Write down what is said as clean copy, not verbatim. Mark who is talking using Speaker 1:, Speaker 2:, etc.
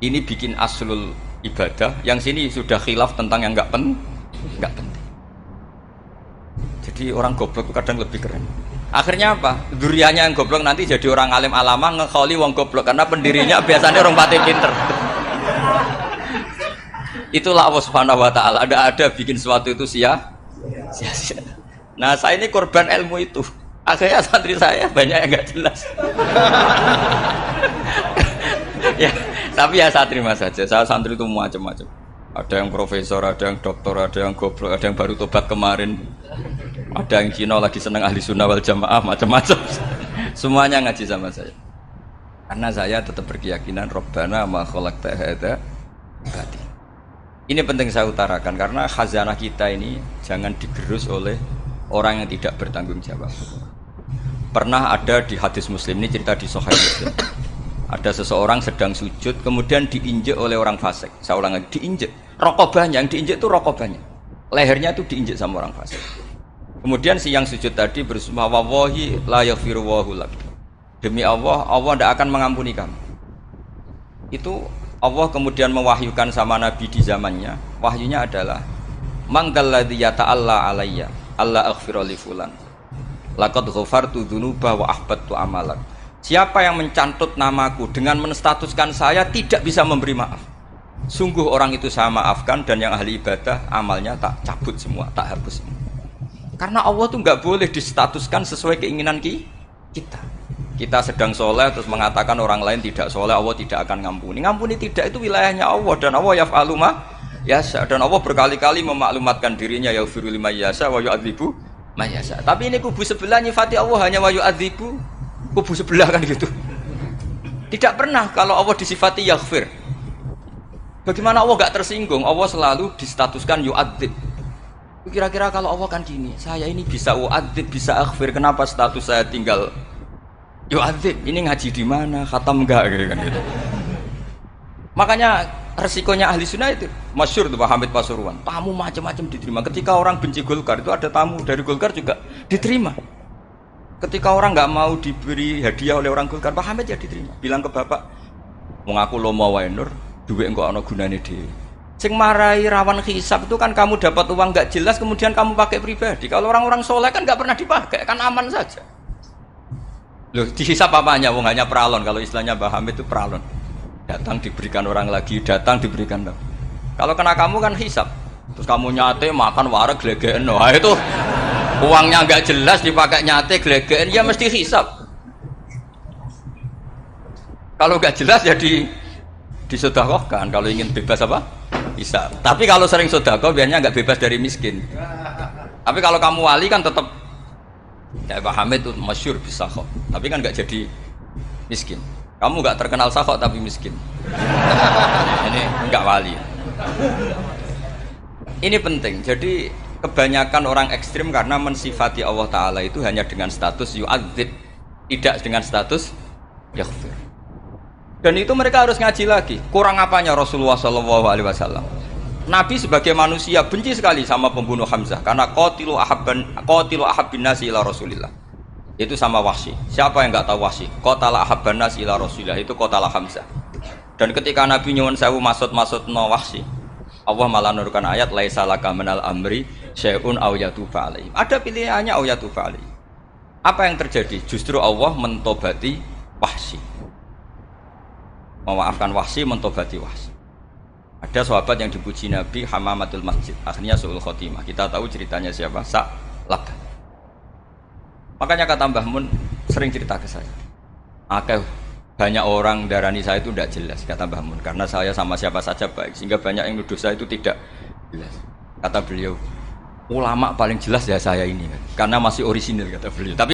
Speaker 1: Ini bikin aslul ibadah, yang sini sudah khilaf tentang yang nggak penting. Jadi orang goblok itu kadang lebih keren. Akhirnya apa? Duriannya yang goblok nanti jadi orang alim alama ngekholi wong goblok karena pendirinya biasanya orang pati pinter. Itulah Allah Subhanahu wa taala. Ada bikin sesuatu itu sia-sia. Nah, saya ini korban ilmu itu. Akhirnya santri saya banyak yang nggak jelas. Ya, tapi ya saya terima saja. Saya santri itu macam-macam. Ada yang profesor, ada yang doktor, ada yang goblok, ada yang baru tobat kemarin. Ada yang Cina lagi senang ahli sunnah wal jamaah, macam-macam. Semuanya ngaji sama saya. Karena saya tetap berkeyakinan Rabbana ma khalaqta hadza batil. Ini penting saya utarakan karena khazanah kita ini jangan digerus oleh orang yang tidak bertanggung jawab. Pernah ada di hadis Muslim, ini cerita di Sahih Muslim. Ada seseorang sedang sujud kemudian diinjek oleh orang fasik. Saya ulang lagi, diinjek. Rokobahnya, yang diinjek itu rokobahnya. Lehernya itu diinjek sama orang fasik. Kemudian si yang sujud tadi bersumpah wallahi la yaghfiru wallahu lak. Demi Allah, Allah tidak akan mengampuni kamu. Itu Allah kemudian mewahyukan sama Nabi di zamannya. Wahyunya adalah mangdalladzi yata'alla alayya alla aghfira li fulan. Laqad ghafartu dzunuba wa ahbattu amalak. Siapa yang mencantut namaku dengan menstatuskan saya tidak bisa memberi maaf. Sungguh orang itu saya maafkan dan yang ahli ibadah amalnya tak cabut semua, tak hapus semua. Karena Allah tuh nggak boleh distatuskan sesuai keinginan kita. Kita sedang soleh terus mengatakan orang lain tidak soleh, Allah tidak akan ngampuni. Ngampuni tidak, itu wilayahnya Allah dan Allah yaf'alu ma yasha. Dan Allah berkali-kali memaklumatkan dirinya yaghfiru liman yasha wa yu'adzibu man yasha. Tapi ini kubu sebelah nyifati Allah hanya wa yu'adzibu, kubu sebelah kan gitu. Tidak pernah kalau Allah disifati yaghfir. Bagaimana Allah nggak tersinggung? Allah selalu distatuskan yu'adzib. Kira-kira kalau Allah kan gini, saya ini bisa u'adzib, bisa aghfir, kenapa status saya tinggal yu'adzib? Ini ngaji di mana? Khatam enggak kan gitu. Makanya resikonya ahli sunnah itu masyhur tuh Pak Hamid Pasuruan. Tamu macam-macam diterima. Ketika orang benci Golkar itu ada tamu dari Golkar juga diterima. Ketika orang nggak mau diberi hadiah oleh orang Golkar, Pak Hamid ya diterima. Bilang ke bapak, mengaku lomo wae nur, duit enggak ana gunane dhewe. Sing marai rawan hisab itu kan kamu dapat uang nggak jelas kemudian kamu pakai pribadi. Kalau orang-orang soleh kan nggak pernah dipakai, kan aman saja. Loh, dihisab apanya? Wong hanya peralon. Kalau istilahnya Mbah Hamid itu peralon. Datang diberikan orang lagi, datang diberikan lagi. Kalau kena kamu kan hisab. Terus kamu nyate makan wareg glegeken. Wah itu uangnya nggak jelas dipakai nyate glegeken, ya mesti hisab. Kalau nggak jelas ya disedekahkan. Kalau ingin bebas apa? Hisab. Tapi kalau sering sedekah biasanya nggak bebas dari miskin. Tapi kalau kamu wali kan tetap ya Pak Hamid itu masyhur bisa kok. Tapi kan nggak jadi miskin. Kamu nggak terkenal sakok tapi miskin. Ini nggak wali. Ini penting. Jadi kebanyakan orang ekstrim karena mensifati Allah Ta'ala itu hanya dengan status yu'adzib, tidak dengan status yaghfir. Dan itu mereka harus ngaji lagi. Kurang apanya Rasulullah SAW? Nabi sebagai manusia benci sekali sama pembunuh Hamzah karena qatilu ahabbin nasi ila Rasulillah. Itu sama Wahsy. Siapa yang nggak tahu Wahsy? Qatala ahabban nasi ila Rasulillah, itu qatala Hamzah. Dan ketika Nabi nyuwun sewu maksud-maksudna Wahsy, Allah malah nurunkan ayat laisa laka minal amri syai'un aw yatuba alaihim. Ada pilihannya aw yatuba alaihim. Apa yang terjadi? Justru Allah mentobati Wahsy. Memaafkan Wahsy, mentobati Wahsy. Ada sahabat yang dipuji Nabi Hamamatul Masjid, akhirnya su'ul khotimah. Kita tahu ceritanya siapa? Sa'labah. Makanya kata Mbah Mun sering cerita ke saya, banyak orang darani saya itu tidak jelas, kata Mbah Mun, karena saya sama siapa saja baik, sehingga banyak yang nuduh saya itu tidak jelas. Kata beliau, ulama paling jelas ya saya ini, karena masih orisinil, kata beliau. Tapi